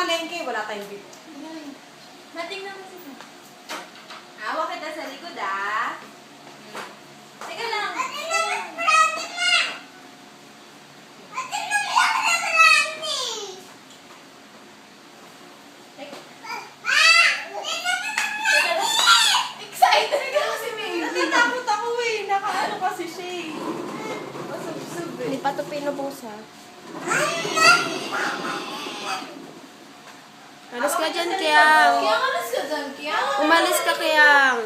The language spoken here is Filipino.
palengke, wala tayong bit. Natingnan mo siya. Hawak kita sa likod, ah. Teka lang. Excited ka kasi, May. Natatakot ako eh. Nakaano kasi siya eh. Masubsub eh. Hindi pa ito pinubusa. Alis ka dyan, Kiang. Kiyang, alas ka dyan, Kiyang. Umalis ka, Kiang.